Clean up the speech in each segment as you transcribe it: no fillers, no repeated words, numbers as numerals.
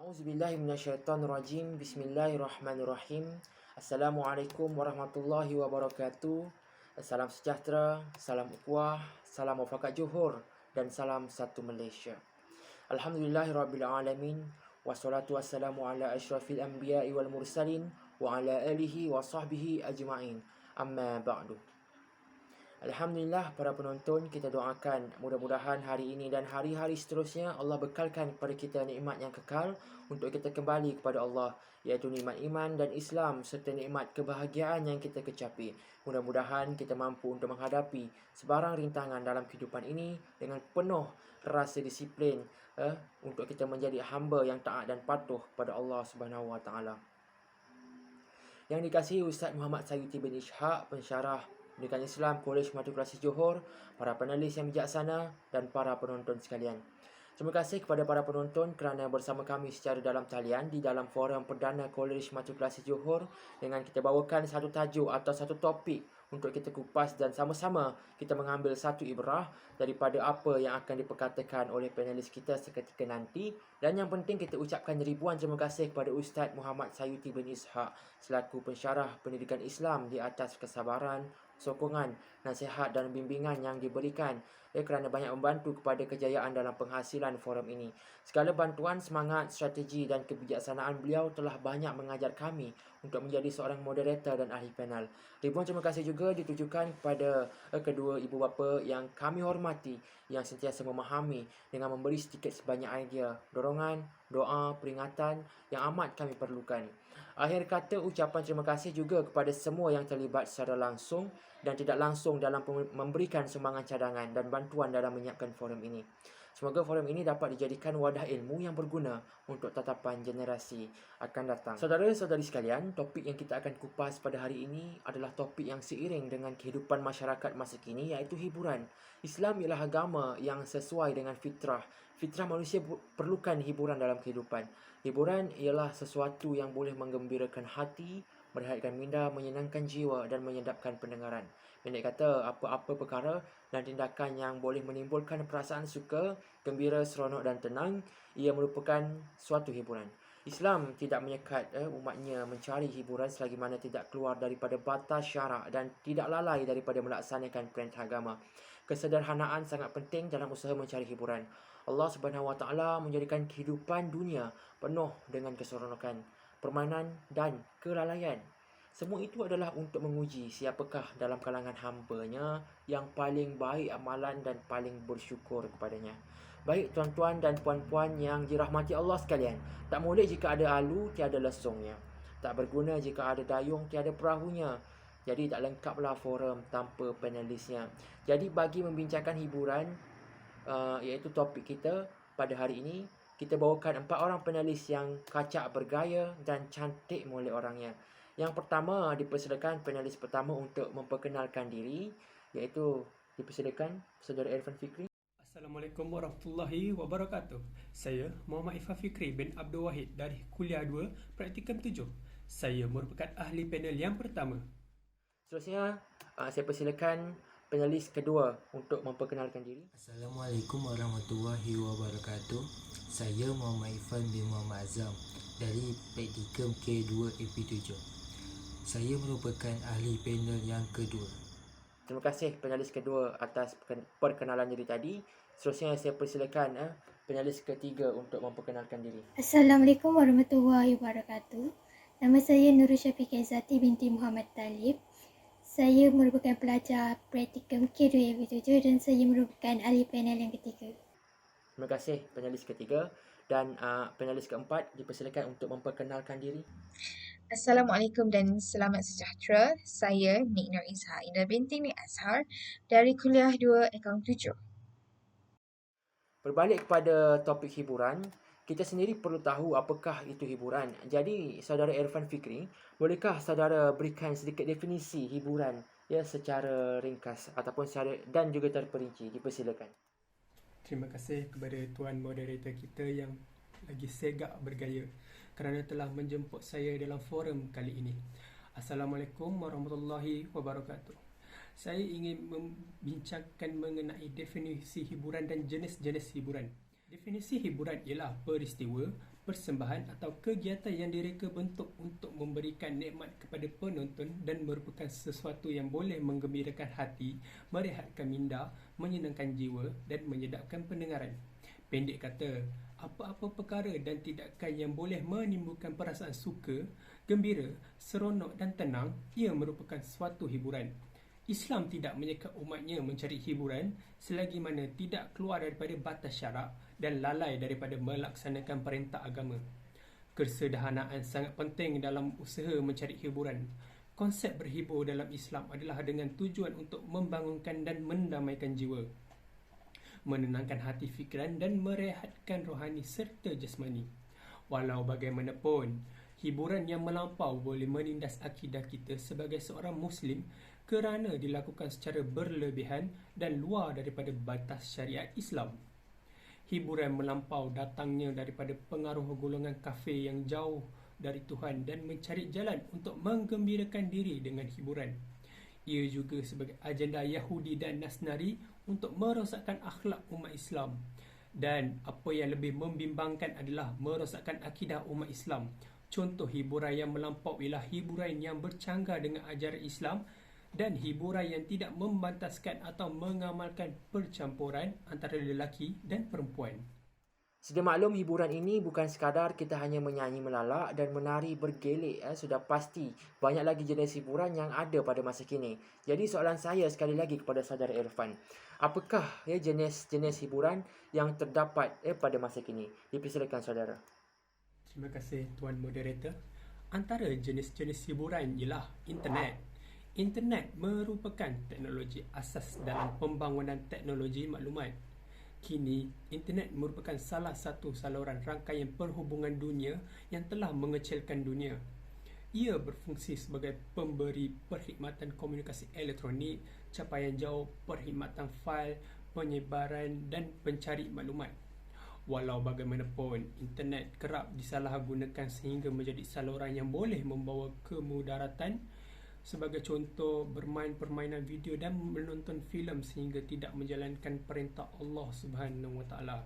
A'udzubillahi minasyaitonirrajim. Bismillahirrahmanirrahim. Assalamualaikum warahmatullahi wabarakatuh. Salam sejahtera, salam ukhuwah, salam mufakat Johor dan salam satu Malaysia. Alhamdulillahirabbil alamin. Wassalatu wassalamu ala asyrafil anbiya'i wal mursalin wa ala alihi wa sahbihi ajma'in. Amma ba'du. Alhamdulillah para penonton, kita doakan mudah-mudahan hari ini dan hari-hari seterusnya Allah bekalkan kepada kita nikmat yang kekal untuk kita kembali kepada Allah, iaitu nikmat iman dan Islam serta nikmat kebahagiaan yang kita kecapi. Mudah-mudahan kita mampu untuk menghadapi sebarang rintangan dalam kehidupan ini dengan penuh rasa disiplin untuk kita menjadi hamba yang taat dan patuh pada Allah Subhanahu Wa Taala. Yang dikasihi Ustaz Muhammad Sayuti bin Ishaq, pensyarah Pendidikan Islam Kolej Matrikulasi Johor, para panelis yang bijaksana dan para penonton sekalian. Terima kasih kepada para penonton kerana bersama kami secara dalam talian di dalam forum perdana Kolej Matrikulasi Johor dengan kita bawakan satu tajuk atau satu topik untuk kita kupas dan sama-sama kita mengambil satu ibrah daripada apa yang akan diperkatakan oleh panelis kita seketika nanti. Dan yang penting kita ucapkan ribuan terima kasih kepada Ustaz Muhammad Sayuti bin Ishaq selaku pensyarah pendidikan Islam di atas kesabaran, sokongan, nasihat dan bimbingan yang diberikan kerana banyak membantu kepada kejayaan dalam penghasilan forum ini. Segala bantuan, semangat, strategi dan kebijaksanaan beliau telah banyak mengajar kami untuk menjadi seorang moderator dan ahli panel. Ribuan terima kasih juga ditujukan kepada kedua ibu bapa yang kami hormati, yang sentiasa memahami dengan memberi sedikit sebanyak idea, dorongan, doa, peringatan yang amat kami perlukan. Akhir kata, ucapan terima kasih juga kepada semua yang terlibat secara langsung dan tidak langsung dalam memberikan sumbangan cadangan dan bantuan dalam menyiapkan forum ini. Semoga forum ini dapat dijadikan wadah ilmu yang berguna untuk tatapan generasi akan datang. Saudara-saudari sekalian, topik yang kita akan kupas pada hari ini adalah topik yang seiring dengan kehidupan masyarakat masa kini, iaitu hiburan. Islam ialah agama yang sesuai dengan fitrah. Fitrah manusia perlukan hiburan dalam kehidupan. Hiburan ialah sesuatu yang boleh menggembirakan hati, merehatkan minda, menyenangkan jiwa dan menyedapkan pendengaran. Pendek kata, apa-apa perkara dan tindakan yang boleh menimbulkan perasaan suka, gembira, seronok dan tenang, ia merupakan suatu hiburan. Islam tidak menyekat umatnya mencari hiburan selagi mana tidak keluar daripada batas syarak dan tidak lalai daripada melaksanakan perintah agama. Kesederhanaan sangat penting dalam usaha mencari hiburan. Allah Subhanahu Wa Taala menjadikan kehidupan dunia penuh dengan keseronokan, permainan dan kelalaian. Semua itu adalah untuk menguji siapakah dalam kalangan hamba-Nya yang paling baik amalan dan paling bersyukur kepadanya. Baik tuan-tuan dan puan-puan yang dirahmati Allah sekalian, tak molek jika ada alu tiada lesungnya. Tak berguna jika ada dayung tiada perahunya. Jadi tak lengkaplah forum tanpa panelisnya. Jadi bagi membincangkan hiburan, iaitu topik kita pada hari ini, kita bawakan 4 orang panelis yang kacak bergaya dan cantik molek orangnya. Yang pertama, dipersilakan panelis pertama untuk memperkenalkan diri, iaitu dipersilakan Saudara Irfan Fikri. Assalamualaikum warahmatullahi wabarakatuh. Saya Muhammad Irfan Fikri bin Abdul Wahid dari Kuliah 2 Praktikum 7. Saya merupakan ahli panel yang pertama. Seterusnya, saya persilakan panelis kedua untuk memperkenalkan diri. Assalamualaikum warahmatullahi wabarakatuh. Saya Muhammad Irfan bin Muhammad Azam dari Praktikum K2 AP7. Saya merupakan ahli panel yang kedua. Terima kasih panelis kedua atas perkenalan diri tadi. Seterusnya saya persilakan panelis ketiga untuk memperkenalkan diri. Assalamualaikum warahmatullahi wabarakatuh. Nama saya Nurul Syafiq Aizati binti Muhammad Talib. Saya merupakan pelajar praktikum K2 AP7 dan saya merupakan ahli panel yang ketiga. Terima kasih panelis ketiga. Dan panelis keempat dipersilakan untuk memperkenalkan diri. Assalamualaikum dan selamat sejahtera. Saya Nik Nur Izhar Indah binti Nik Azhar dari Kuliah 2 Akaun 7. Berbalik kepada topik hiburan, kita sendiri perlu tahu apakah itu hiburan. Jadi, Saudara Irfan Fikri, bolehkah saudara berikan sedikit definisi hiburan secara ringkas ataupun secara dan juga terperinci? Dipersilakan. Terima kasih kepada tuan moderator kita yang lagi segak bergaya kerana telah menjemput saya dalam forum kali ini. Assalamualaikum warahmatullahi wabarakatuh. Saya ingin membincangkan mengenai definisi hiburan dan jenis-jenis hiburan. Definisi hiburan ialah peristiwa, persembahan atau kegiatan yang direka bentuk untuk memberikan nikmat kepada penonton dan merupakan sesuatu yang boleh menggembirakan hati, merehatkan minda, menyenangkan jiwa dan menyedapkan pendengaran. Pendek kata, apa-apa perkara dan tindakan yang boleh menimbulkan perasaan suka, gembira, seronok dan tenang, ia merupakan suatu hiburan. Islam tidak menyekat umatnya mencari hiburan selagi mana tidak keluar daripada batas syarak dan lalai daripada melaksanakan perintah agama. Kesederhanaan sangat penting dalam usaha mencari hiburan. Konsep berhibur dalam Islam adalah dengan tujuan untuk membangunkan dan mendamaikan jiwa, menenangkan hati fikiran dan merehatkan rohani serta jasmani. Walau bagaimanapun, hiburan yang melampau boleh menindas akidah kita sebagai seorang Muslim kerana dilakukan secara berlebihan dan luar daripada batas syariat Islam. Hiburan melampau datangnya daripada pengaruh golongan kafir yang jauh dari Tuhan dan mencari jalan untuk menggembirakan diri dengan hiburan. Ia juga sebagai agenda Yahudi dan Nasrani untuk merosakkan akhlak umat Islam. Dan apa yang lebih membimbangkan adalah merosakkan akidah umat Islam. Contoh hiburan yang melampau ialah hiburan yang bercanggah dengan ajaran Islam dan hiburan yang tidak membantaskan atau mengamalkan percampuran antara lelaki dan perempuan. Sedia maklum, hiburan ini bukan sekadar kita hanya menyanyi melalak dan menari bergelik. Sudah pasti banyak lagi jenis hiburan yang ada pada masa kini. Jadi soalan saya sekali lagi kepada saudara Irfan, apakah jenis-jenis hiburan yang terdapat pada masa kini? Dipersilakan saudara. Terima kasih Tuan Moderator. Antara jenis-jenis hiburan ialah internet. Internet merupakan teknologi asas dalam pembangunan teknologi maklumat. Kini, internet merupakan salah satu saluran rangkaian perhubungan dunia yang telah mengecilkan dunia. Ia berfungsi sebagai pemberi perkhidmatan komunikasi elektronik, capaian jauh, perkhidmatan fail, penyebaran dan pencari maklumat. Walau bagaimanapun, internet kerap disalahgunakan sehingga menjadi saluran yang boleh membawa kemudaratan. Sebagai contoh, bermain permainan video dan menonton filem sehingga tidak menjalankan perintah Allah Subhanahu Wa Taala.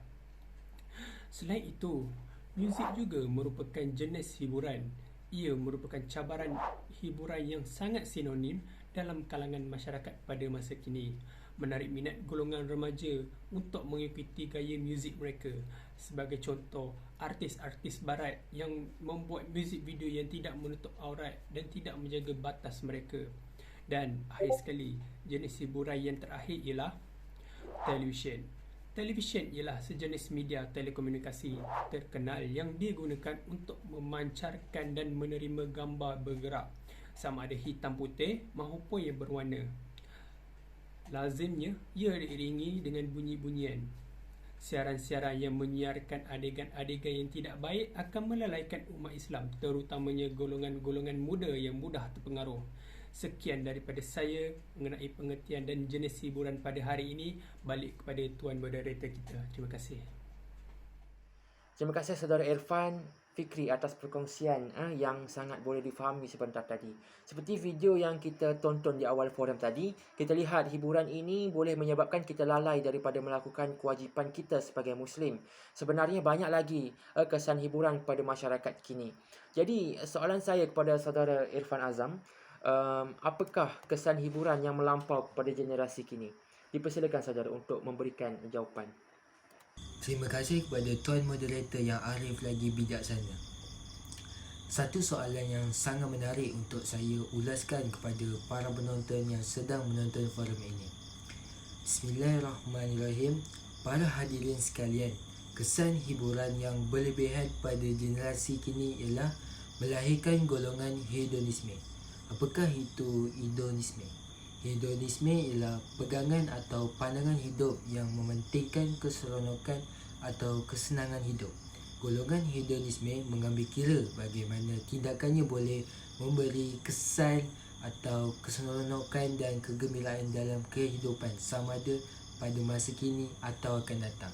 Selain itu, muzik juga merupakan jenis hiburan. Ia merupakan cabaran hiburan yang sangat sinonim dalam kalangan masyarakat pada masa kini, menarik minat golongan remaja untuk mengikuti gaya muzik mereka. Sebagai contoh, artis-artis barat yang membuat muzik video yang tidak menutup aurat dan tidak menjaga batas mereka. Dan akhir sekali, jenis hiburan yang terakhir ialah televisyen. Televisyen ialah sejenis media telekomunikasi terkenal yang digunakan untuk memancarkan dan menerima gambar bergerak, sama ada hitam putih maupun yang berwarna. Lazimnya, ia diiringi dengan bunyi-bunyian. Siaran-siaran yang menyiarkan adegan-adegan yang tidak baik akan melalaikan umat Islam, terutamanya golongan-golongan muda yang mudah terpengaruh. Sekian daripada saya mengenai pengertian dan jenis hiburan pada hari ini. Balik kepada Tuan Moderator kita. Terima kasih. Terima kasih saudara Irfan Fikri atas perkongsian yang sangat boleh difahami sebentar tadi. Seperti video yang kita tonton di awal forum tadi, kita lihat hiburan ini boleh menyebabkan kita lalai daripada melakukan kewajipan kita sebagai Muslim. Sebenarnya banyak lagi kesan hiburan pada masyarakat kini. Jadi soalan saya kepada saudara Irfan Azam, apakah kesan hiburan yang melampau kepada generasi kini? Dipersilakan saudara untuk memberikan jawapan. Terima kasih kepada Tuan Moderator yang arif lagi bijaksana. Satu soalan yang sangat menarik untuk saya ulaskan kepada para penonton yang sedang menonton forum ini. Bismillahirrahmanirrahim. Para hadirin sekalian, kesan hiburan yang berlebihan pada generasi kini ialah melahirkan golongan hedonisme. Apakah itu hedonisme? Hedonisme ialah pegangan atau pandangan hidup yang mementingkan keseronokan atau kesenangan hidup. Golongan hedonisme mengambil kira bagaimana tindakannya boleh memberi kesan atau keseronokan dan kegembiraan dalam kehidupan sama ada pada masa kini atau akan datang.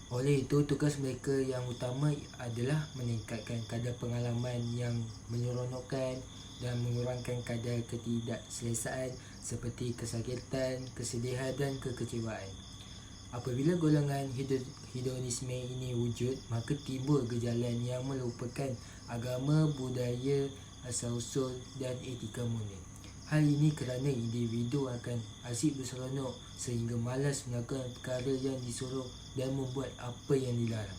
Oleh itu, tugas mereka yang utama adalah meningkatkan kadar pengalaman yang menyeronokkan dan mengurangkan kadar ketidakselesaan seperti kesakitan, kesedihan dan kekecewaan. Apabila golongan hedonisme ini wujud, maka timbul gejalan yang melupakan agama, budaya, asal-usul dan etika mulia. Hal ini kerana individu akan asyik berseronok sehingga malas melakukan perkara yang disuruh dan membuat apa yang dilarang.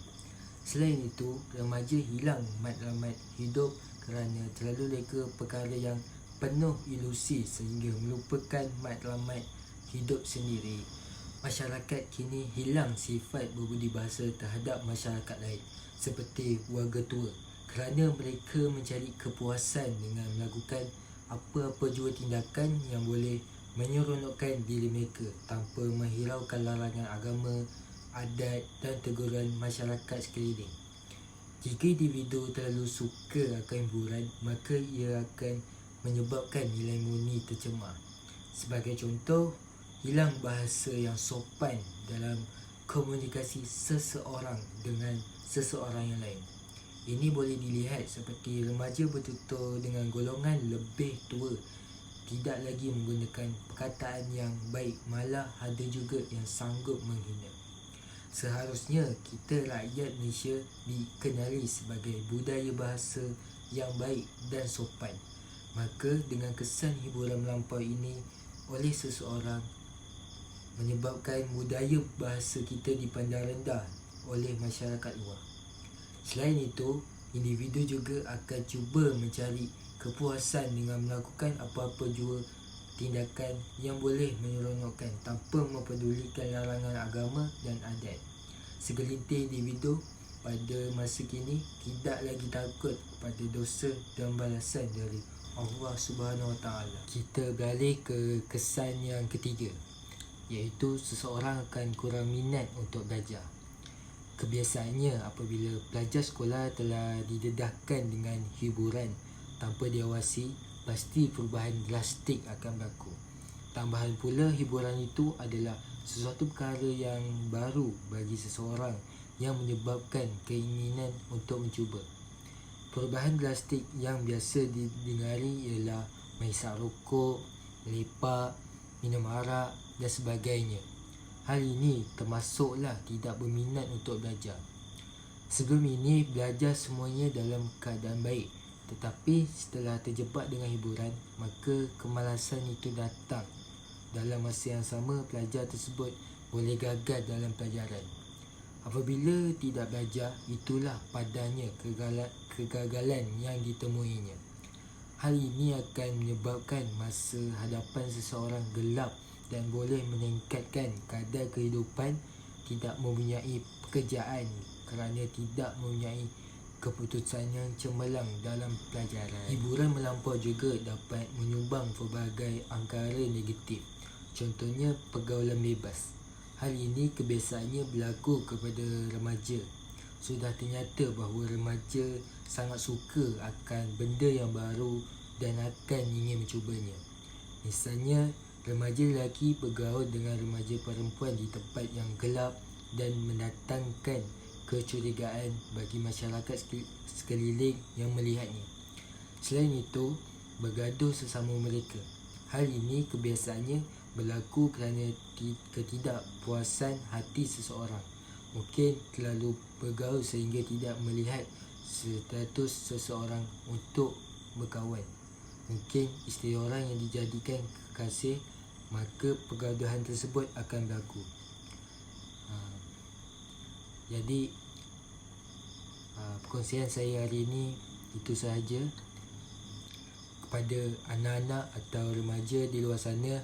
Selain itu, remaja hilang matlamat hidup kerana terlalu reka perkara yang penuh ilusi sehingga melupakan matlamat hidup sendiri. Masyarakat kini hilang sifat berbudi bahasa terhadap masyarakat lain seperti warga tua kerana mereka mencari kepuasan dengan melakukan apa-apa jua tindakan yang boleh menyeronokkan diri mereka tanpa menghiraukan larangan agama, adat dan teguran masyarakat sekeliling. Jika individu terlalu suka akan hiburan, maka ia akan menyebabkan nilai murni tercemar. Sebagai contoh, hilang bahasa yang sopan dalam komunikasi seseorang dengan seseorang yang lain. Ini boleh dilihat seperti remaja bertutur dengan golongan lebih tua tidak lagi menggunakan perkataan yang baik, malah ada juga yang sanggup menghina. Seharusnya kita rakyat Malaysia dikenali sebagai budaya bahasa yang baik dan sopan. Maka dengan kesan hiburan melampau ini oleh seseorang menyebabkan budaya bahasa kita dipandang rendah oleh masyarakat luar. Selain itu, individu juga akan cuba mencari kepuasan dengan melakukan apa-apa jua tindakan yang boleh menyeronokkan tanpa mempedulikan larangan agama dan adat. Segelintir individu pada masa kini tidak lagi takut pada dosa dan balasan dari Allah Subhanahu Wa Taala. Kita beralih ke kesan yang ketiga, iaitu seseorang akan kurang minat untuk belajar. Kebiasaannya apabila pelajar sekolah telah didedahkan dengan hiburan tanpa diawasi, pasti perubahan drastik akan berlaku. Tambahan pula, hiburan itu adalah sesuatu perkara yang baru bagi seseorang yang menyebabkan keinginan untuk mencuba. Perubahan drastik yang biasa didengari ialah menghisap rokok, melepak, minum arak dan sebagainya. Hal ini termasuklah tidak berminat untuk belajar. Sebelum ini belajar semuanya dalam keadaan baik, tetapi setelah terjebak dengan hiburan, maka kemalasan itu datang. Dalam masa yang sama, pelajar tersebut boleh gagal dalam pelajaran. Apabila tidak belajar, itulah padanya kegagalan yang ditemuinya. Hal ini akan menyebabkan masa hadapan seseorang gelap dan boleh meningkatkan kadar kehidupan tidak mempunyai pekerjaan kerana tidak mempunyai keputusan yang cemerlang dalam pelajaran. Hiburan melampau juga dapat menyumbang pelbagai angkara negatif. Contohnya pergaulan bebas. Hal ini kebiasaannya berlaku kepada remaja. Sudah ternyata bahawa remaja sangat suka akan benda yang baru dan akan ingin mencubanya. Misalnya, remaja lelaki bergaul dengan remaja perempuan di tempat yang gelap dan mendatangkan kecurigaan bagi masyarakat sekeliling yang melihatnya. Selain itu, bergaduh sesama mereka. Hal ini kebiasaannya berlaku kerana ketidakpuasan hati seseorang. Mungkin terlalu bergaul sehingga tidak melihat status seseorang untuk berkawan. Mungkin isteri orang yang dijadikan kekasih, maka pergaduhan tersebut akan berlaku. Jadi perkongsian saya hari ini itu sahaja. Kepada anak-anak atau remaja di luar sana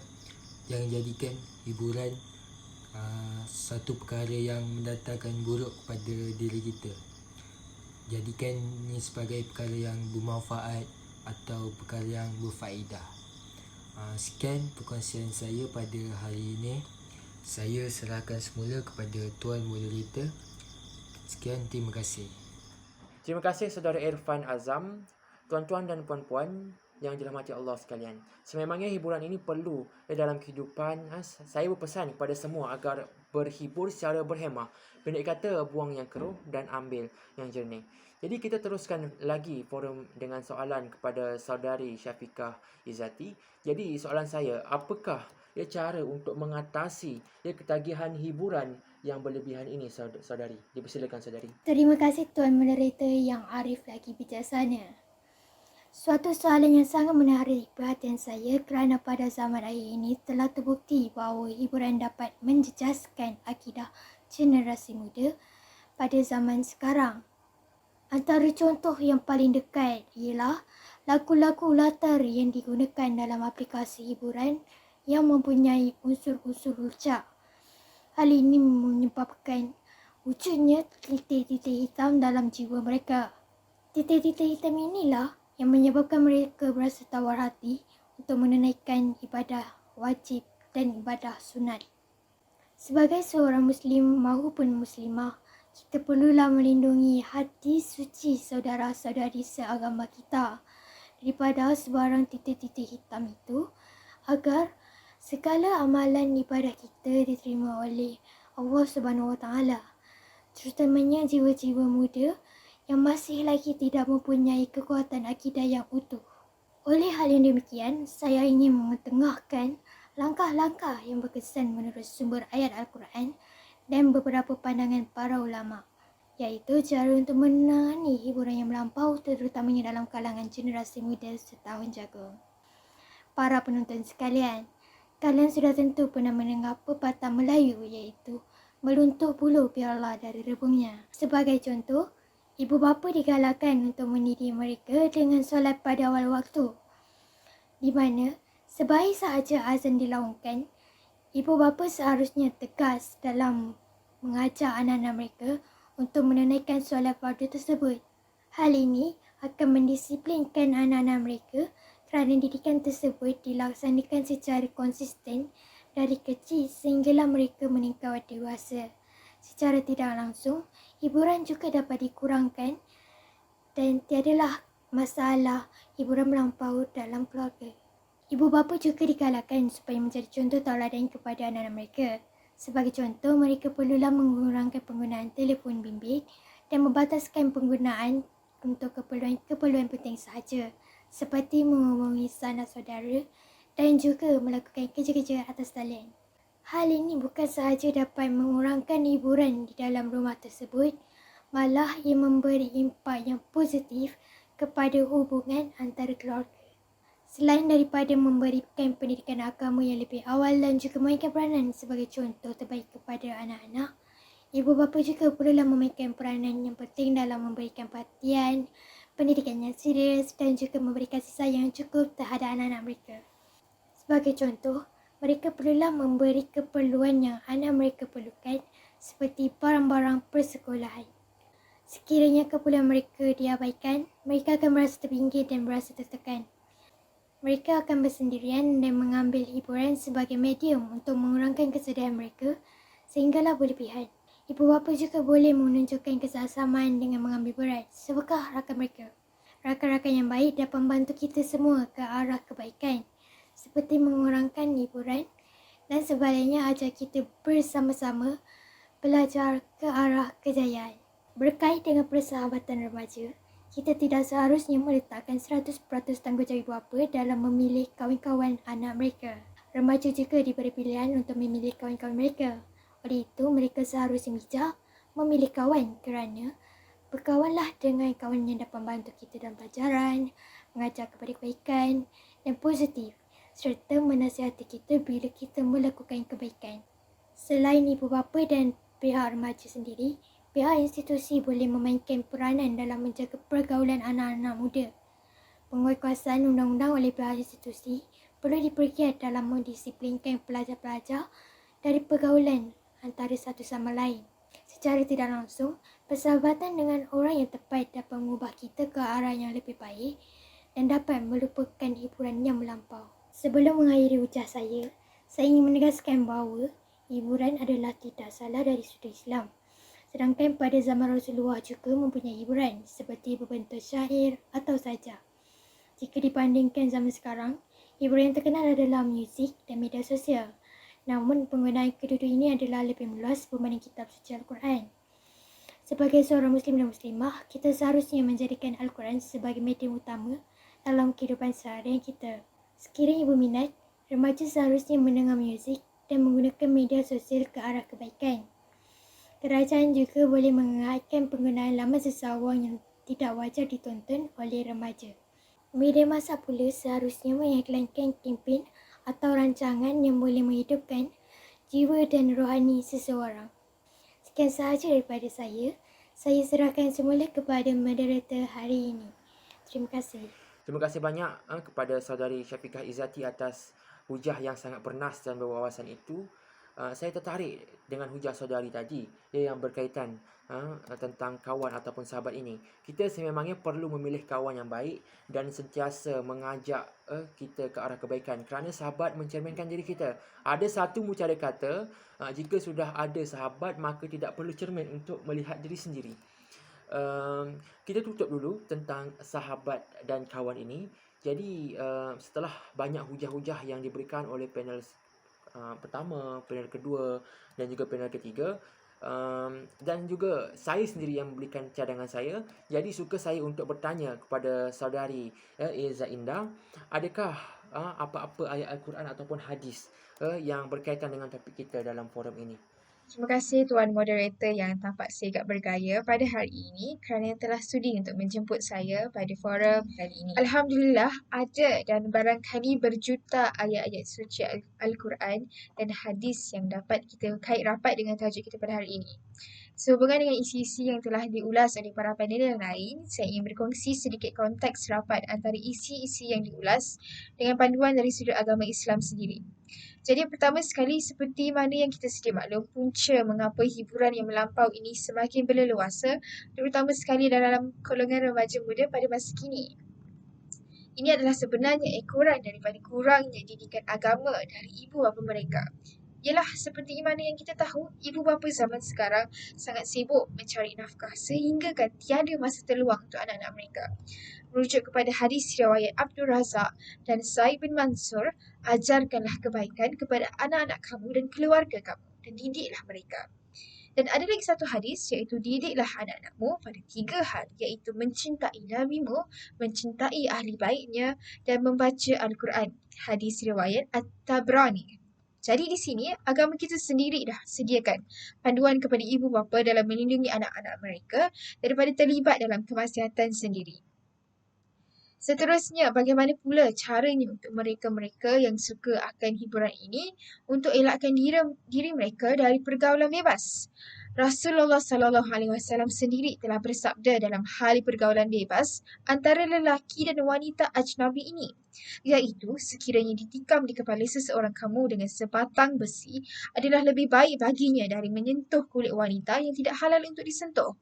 yang jadikan hiburan satu perkara yang mendatangkan buruk kepada diri kita, jadikan ini sebagai perkara yang bermanfaat atau perkara yang berfaedah. Sekian perkongsian saya pada hari ini. Saya serahkan semula kepada Tuan Moderator. Sekian, terima kasih. Terima kasih saudara Irfan Azam, tuan-tuan dan puan-puan yang dirahmati Allah sekalian. Sememangnya hiburan ini perlu dalam kehidupan. Saya berpesan kepada semua agar berhibur secara berhemah. Pendek kata, buang yang keruh dan ambil yang jernih. Jadi kita teruskan lagi forum dengan soalan kepada saudari Syafiqah Izzati. Jadi soalan saya, apakah Ia cara untuk mengatasi ketagihan hiburan yang berlebihan ini, saudari. Dipersilakan, saudari. Terima kasih Tuan Moderator yang arif lagi bijaksana. Suatu soalan yang sangat menarik perhatian saya kerana pada zaman akhir ini telah terbukti bahawa hiburan dapat menjejaskan akidah generasi muda pada zaman sekarang. Antara contoh yang paling dekat ialah lagu-lagu latar yang digunakan dalam aplikasi hiburan yang mempunyai unsur-unsur lucak. Hal ini menyebabkan wujudnya titik-titik hitam dalam jiwa mereka. Titik-titik hitam inilah yang menyebabkan mereka berasa tawar hati untuk menunaikan ibadah wajib dan ibadah sunat. Sebagai seorang Muslim maupun Muslimah, kita perlulah melindungi hati suci saudara-saudari seagama kita daripada sebarang titik-titik hitam itu agar segala amalan ibadah kita diterima oleh Allah Subhanahu Wa Taala, terutamanya jiwa-jiwa muda yang masih lagi tidak mempunyai kekuatan akidah yang utuh. Oleh hal yang demikian, saya ingin mengetengahkan langkah-langkah yang berkesan menurut sumber ayat Al-Quran dan beberapa pandangan para ulama, iaitu cara untuk menangani hiburan yang melampau terutamanya dalam kalangan generasi muda setahun jagung. Para penonton sekalian, kalian sudah tentu pernah mendengar pepatah Melayu iaitu meluntuh bulu biarlah dari rebungnya. Sebagai contoh, ibu bapa digalakkan untuk mendidik mereka dengan solat pada awal waktu, di mana sebaik sahaja azan dilaungkan, ibu bapa seharusnya tegas dalam mengajar anak-anak mereka untuk menunaikan solat fardu tersebut. Hal ini akan mendisiplinkan anak-anak mereka kerana didikan tersebut dilaksanakan secara konsisten dari kecil sehinggalah mereka meningkat dewasa. Secara tidak langsung, hiburan juga dapat dikurangkan dan tiadalah masalah hiburan melampau dalam keluarga. Ibu bapa juga digalakkan supaya menjadi contoh tauladan kepada anak-anak mereka. Sebagai contoh, mereka perlulah mengurangkan penggunaan telefon bimbit dan membataskan penggunaan untuk keperluan penting sahaja, seperti menghubungi sanak saudara dan juga melakukan kerja-kerja atas talian. Hal ini bukan sahaja dapat mengurangkan hiburan di dalam rumah tersebut, malah ia memberi impak yang positif kepada hubungan antara keluarga. Selain daripada memberikan pendidikan agama yang lebih awal dan juga memainkan peranan sebagai contoh terbaik kepada anak-anak, ibu bapa juga perlulah memainkan peranan yang penting dalam memberikan perhatian, pendidikan yang serius dan juga memberi kasih sayang yang cukup terhadap anak-anak mereka. Sebagai contoh, mereka perlulah memberi keperluan yang anak mereka perlukan seperti barang-barang persekolahan. Sekiranya keperluan mereka diabaikan, mereka akan merasa terpinggir dan merasa tertekan. Mereka akan bersendirian dan mengambil hiburan sebagai medium untuk mengurangkan kesedihan mereka sehinggalah berlebihan. Ibu bapa juga boleh menunjukkan kesesamaan dengan mengambil berat sebekah rakan mereka. Rakan-rakan yang baik dapat membantu kita semua ke arah kebaikan, seperti mengurangkan hiburan dan sebaliknya ajar kita bersama-sama belajar ke arah kejayaan. Berkait dengan persahabatan remaja, kita tidak seharusnya meletakkan 100% tanggungjawab ibu bapa dalam memilih kawan-kawan anak mereka. Remaja juga diberi pilihan untuk memilih kawan-kawan mereka. Oleh itu, mereka seharusnya bijak memilih kawan kerana berkawanlah dengan kawan yang dapat membantu kita dalam pelajaran, mengajar kepada kebaikan dan positif, serta menasihati kita bila kita melakukan kebaikan. Selain ibu bapa dan pihak remaja sendiri, pihak institusi boleh memainkan peranan dalam menjaga pergaulan anak-anak muda. Penguatkuasaan undang-undang oleh pihak institusi perlu dipergiat dalam mendisiplinkan pelajar-pelajar dari pergaulan antara satu sama lain. Secara tidak langsung, persahabatan dengan orang yang tepat dapat mengubah kita ke arah yang lebih baik dan dapat melupakan hiburan yang melampau. Sebelum mengakhiri ucap saya ingin menegaskan bahawa hiburan adalah tidak salah dari sudut Islam. Sedangkan pada zaman Rasulullah juga mempunyai hiburan seperti berbentuk syair atau sajak. Jika dibandingkan zaman sekarang, hiburan yang terkenal adalah muzik dan media sosial. Namun penggunaan kedua-dua ini adalah lebih meluas berbanding kitab suci Al-Quran. Sebagai seorang Muslim dan Muslimah, kita seharusnya menjadikan Al-Quran sebagai medium utama dalam kehidupan seharian kita. Sekiranya ibu minat, Remaja seharusnya mendengar muzik dan menggunakan media sosial ke arah kebaikan. Kerajaan juga boleh mengeratkan penggunaan laman seseorang yang tidak wajar ditonton oleh remaja. Media massa pula seharusnya mengiklankan kempen atau rancangan yang boleh menghidupkan jiwa dan rohani seseorang. Sekian sahaja daripada saya. Saya serahkan semula kepada moderator hari ini. Terima kasih. Terima kasih banyak kepada saudari Syafiqah Izzati atas hujah yang sangat bernas dan berwawasan itu. Saya tertarik dengan hujah saudari tadi yang berkaitan tentang kawan ataupun sahabat ini. Kita sememangnya perlu memilih kawan yang baik dan sentiasa mengajak kita ke arah kebaikan, kerana sahabat mencerminkan diri kita. Ada satu mucara kata, jika sudah ada sahabat maka tidak perlu cermin untuk melihat diri sendiri. Kita tutup dulu tentang sahabat dan kawan ini. Jadi setelah banyak hujah-hujah yang diberikan oleh panel pertama, panel kedua dan juga panel ketiga, dan juga saya sendiri yang memberikan cadangan saya, jadi suka saya untuk bertanya kepada saudari Eza Indah, adakah apa-apa ayat Al-Quran ataupun hadis yang berkaitan dengan topik kita dalam forum ini? Terima kasih Tuan Moderator yang tampak segak bergaya pada hari ini kerana telah sudi untuk menjemput saya pada forum kali ini. Alhamdulillah, ada dan barangkali berjuta ayat-ayat suci Al-Quran dan hadis yang dapat kita kait rapat dengan tajuk kita pada hari ini. Sehubungan dengan isi-isi yang telah diulas oleh para panel yang lain, saya ingin berkongsi sedikit konteks rapat antara isi-isi yang diulas dengan panduan dari sudut agama Islam sendiri. Jadi pertama sekali, seperti mana yang kita sedia maklum, punca mengapa hiburan yang melampau ini semakin berleluasa, terutama sekali dalam golongan remaja muda pada masa kini. Ini adalah sebenarnya ekoran daripada kurangnya didikan agama dari ibu bapa mereka. Ialah seperti mana yang kita tahu, ibu bapa zaman sekarang sangat sibuk mencari nafkah sehingga kan tiada masa terluang untuk anak-anak mereka. Merujuk kepada hadis riwayat Abdul Razak dan Said bin Mansur, ajarkanlah kebaikan kepada anak-anak kamu dan keluarga kamu dan didiklah mereka. Dan ada lagi satu hadis iaitu didiklah anak-anakmu pada 3 hal, iaitu mencintai nabimu, mencintai ahli baitnya dan membaca Al-Quran. Hadis riwayat At-Tabrani. Jadi di sini agama kita sendiri dah sediakan panduan kepada ibu bapa dalam melindungi anak-anak mereka daripada terlibat dalam kemaksiatan sendiri. Seterusnya, bagaimana pula caranya untuk mereka-mereka yang suka akan hiburan ini untuk elakkan diri mereka dari pergaulan bebas? Rasulullah SAW sendiri telah bersabda dalam hal pergaulan bebas antara lelaki dan wanita ajnabi ini, iaitu sekiranya ditikam di kepala seseorang kamu dengan sebatang besi adalah lebih baik baginya dari menyentuh kulit wanita yang tidak halal untuk disentuh.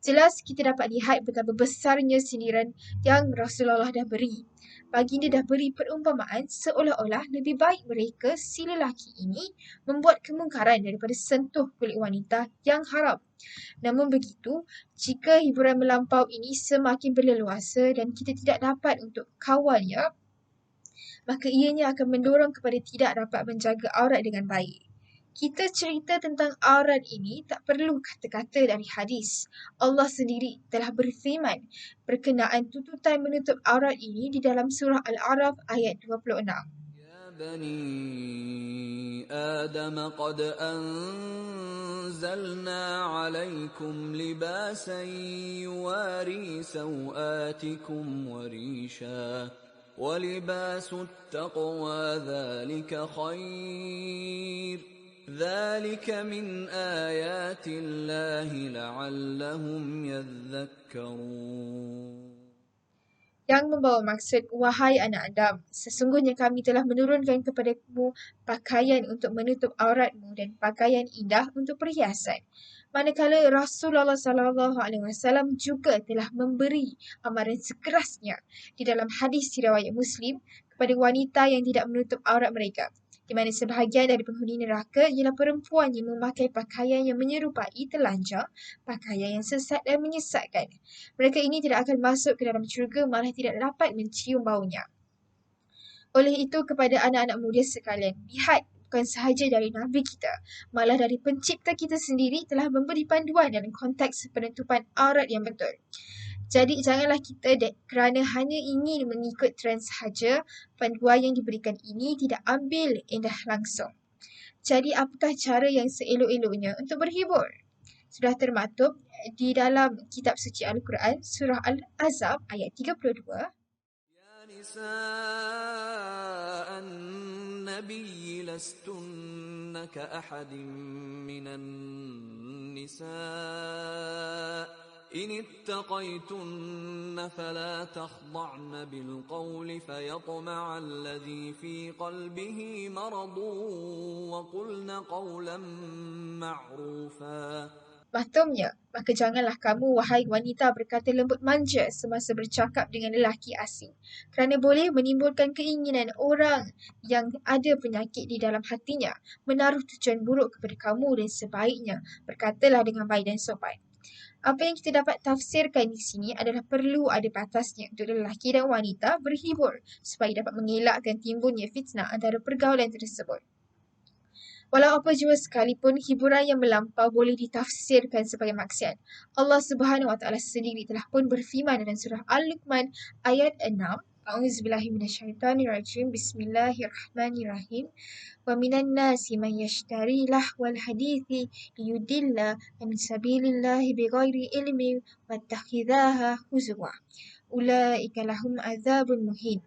Jelas kita dapat lihat betapa besarnya sindiran yang Rasulullah dah beri. Baginda dah beri perumpamaan seolah-olah lebih baik mereka si lelaki ini membuat kemungkaran daripada sentuh kulit wanita yang haram. Namun begitu, jika hiburan melampau ini semakin berleluasa dan kita tidak dapat untuk kawalnya, maka ianya akan mendorong kepada tidak dapat menjaga aurat dengan baik. Kita cerita tentang aurat ini tak perlu kata-kata dari hadis. Allah sendiri telah berfirman berkenaan tuntutan menutup aurat ini di dalam surah Al-A'raf ayat 26. يا بني آدم قد أنزلنا عليكم لباسا يواري سوآتكم وريشا ولباس التقوى ذلك خير ذلك من آيات الله لعلهم يذكرون. Yang membawa maksud, wahai anak Adam, sesungguhnya kami telah menurunkan kepadamu pakaian untuk menutup auratmu dan pakaian indah untuk perhiasan. Manakala Rasulullah SAW juga telah memberi amaran sekerasnya di dalam hadis riwayat Muslim kepada wanita yang tidak menutup aurat mereka, di mana sebahagian dari penghuni neraka ialah perempuan yang memakai pakaian yang menyerupai telanjang, pakaian yang sesat dan menyesatkan. Mereka ini tidak akan masuk ke dalam syurga, malah tidak dapat mencium baunya. Oleh itu, kepada anak-anak muda sekalian, lihat, bukan sahaja dari Nabi kita, malah dari pencipta kita sendiri telah memberi panduan dalam konteks penutupan aurat yang betul. Jadi janganlah kita kerana hanya ingin mengikut trend sahaja, panduan yang diberikan ini tidak ambil indah langsung. Jadi apakah cara yang seelok-eloknya untuk berhibur? Sudah termaktub di dalam kitab suci Al-Quran, surah Al-Ahzab ayat 32. يا نساء النبي لستن كأحد من النساء إن اتقيتن فلا تخضعن بالقول فيطمع الذي في قلبه مرض وقلن قولا معروفا. Maksudnya, maka janganlah kamu, wahai wanita, berkata lembut manja semasa bercakap dengan lelaki asing, kerana boleh menimbulkan keinginan orang yang ada penyakit di dalam hatinya, menaruh tujuan buruk kepada kamu, dan sebaiknya berkatalah dengan baik dan sopan. Apa yang kita dapat tafsirkan di sini adalah perlu ada batasnya untuk lelaki dan wanita berhibur supaya dapat mengelakkan timbulnya fitnah antara pergaulan tersebut. Walau apa jua sekalipun, hiburan yang melampau boleh ditafsirkan sebagai maksiat. Allah Subhanahu Wa Taala sendiri telah pun berfirman dalam surah Al-Luqman ayat 6. A'udzubillahi minasyaitonirrajim. Bismillahirrahmanirrahim. Wa minan nasi man yashtari lahwal hadithi liyudilla an sabilillahi bighairi ilmin wattakhidhaha huzwa. Ulaika lahum adzabun muhin.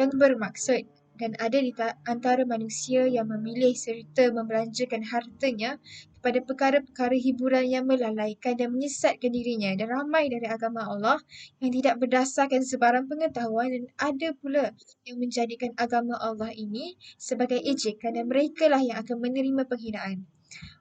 Yang bermaksud, dan ada di antara manusia yang memilih serta membelanjakan hartanya kepada perkara-perkara hiburan yang melalaikan dan menyesatkan dirinya, dan ramai dari agama Allah yang tidak berdasarkan sebarang pengetahuan, dan ada pula yang menjadikan agama Allah ini sebagai ejekan, dan merekalah yang akan menerima penghinaan.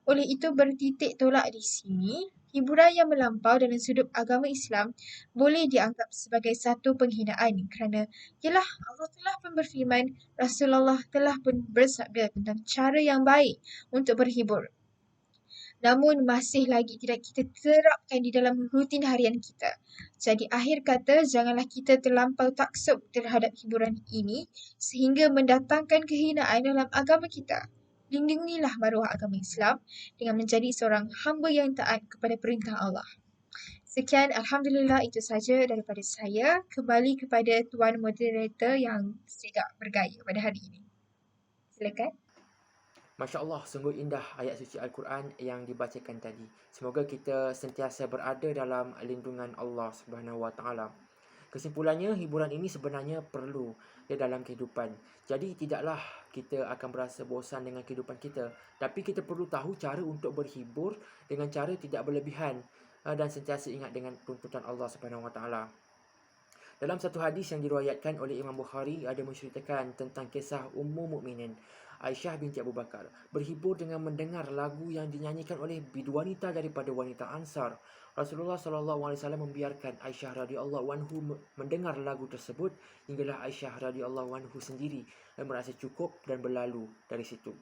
Oleh itu, bertitik tolak di sini, hiburan yang melampau dalam sudut agama Islam boleh dianggap sebagai satu penghinaan kerana ialah Allah telah pun berfirman, Rasulullah telah pun bersabda tentang cara yang baik untuk berhibur. Namun masih lagi tidak kita terapkan di dalam rutin harian kita. Jadi akhir kata, janganlah kita terlampau taksub terhadap hiburan ini sehingga mendatangkan kehinaan dalam agama kita. Lindungilah maruah agama Islam dengan menjadi seorang hamba yang taat kepada perintah Allah. Sekian, Alhamdulillah, itu saja daripada saya. Kembali kepada Tuan Moderator yang segak bergaya pada hari ini. Silakan. Masya Allah, sungguh indah ayat suci Al-Quran yang dibacakan tadi. Semoga kita sentiasa berada dalam lindungan Allah Subhanahu Wa Taala. Kesimpulannya, hiburan ini sebenarnya perlu dalam kehidupan. Jadi tidaklah kita akan berasa bosan dengan kehidupan kita, tapi kita perlu tahu cara untuk berhibur dengan cara tidak berlebihan dan sentiasa ingat dengan tuntutan Allah Subhanahu Wa Taala. Dalam satu hadis yang diriwayatkan oleh Imam Bukhari, ada menceritakan tentang kisah Ummu Mukminin Aisyah binti Abu Bakar berhibur dengan mendengar lagu yang dinyanyikan oleh wanita daripada wanita Ansar. Rasulullah SAW membiarkan Aisyah radhiyallahu anhu mendengar lagu tersebut hinggalah Aisyah radhiyallahu anhu sendiri merasa cukup dan berlalu dari situ.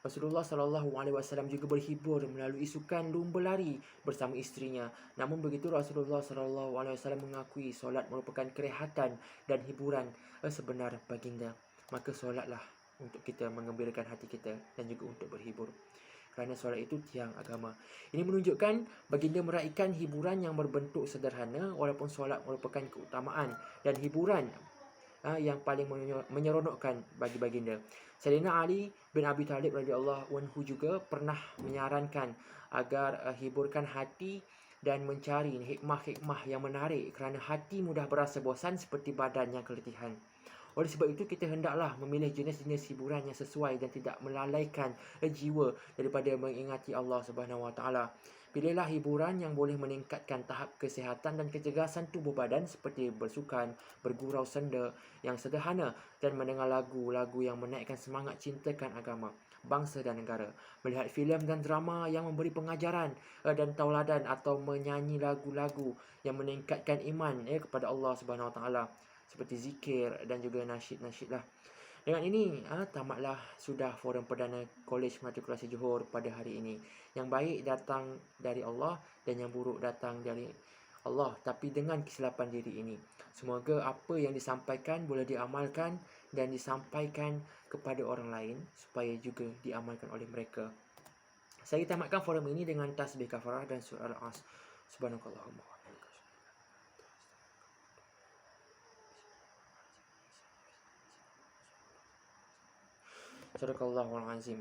Rasulullah SAW juga berhibur melalui sukan lumba lari bersama isterinya. Namun begitu, Rasulullah SAW mengakui solat merupakan kerehatan dan hiburan sebenar baginda. Maka solatlah untuk kita mengembirakan hati kita dan juga untuk berhibur. Kerana solat itu tiang agama. Ini menunjukkan baginda meraihkan hiburan yang berbentuk sederhana walaupun solat merupakan keutamaan dan hiburan yang paling menyeronokkan bagi baginda. Sayyidina Ali bin Abi Talib radhiyallahu anhu juga pernah menyarankan agar hiburkan hati dan mencari hikmah-hikmah yang menarik kerana hati mudah berasa bosan seperti badan yang keletihan. Oleh sebab itu, kita hendaklah memilih jenis-jenis hiburan yang sesuai dan tidak melalaikan jiwa daripada mengingati Allah Subhanahu Wa Taala. Pilihlah hiburan yang boleh meningkatkan tahap kesihatan dan kecergasan tubuh badan seperti bersukan, bergurau senda yang sederhana dan mendengar lagu-lagu yang menaikkan semangat cintakan agama, bangsa dan negara. Melihat filem dan drama yang memberi pengajaran dan tauladan atau menyanyi lagu-lagu yang meningkatkan iman kepada Allah Subhanahu Wa Taala seperti zikir dan juga nasyid-nasyid lah. Dengan ini, tamatlah sudah forum perdana Kolej Matrikulasi Johor pada hari ini. Yang baik datang dari Allah dan yang buruk datang dari Allah, tapi dengan kesilapan diri ini. Semoga apa yang disampaikan boleh diamalkan dan disampaikan kepada orang lain supaya juga diamalkan oleh mereka. Saya tamatkan forum ini dengan tasbih kafarah dan surah Al-As. Subhanakallahumma. Sadaqallahul azim.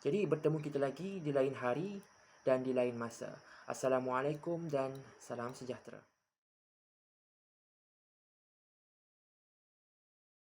Jadi bertemu kita lagi di lain hari dan di lain masa. Assalamualaikum dan salam sejahtera.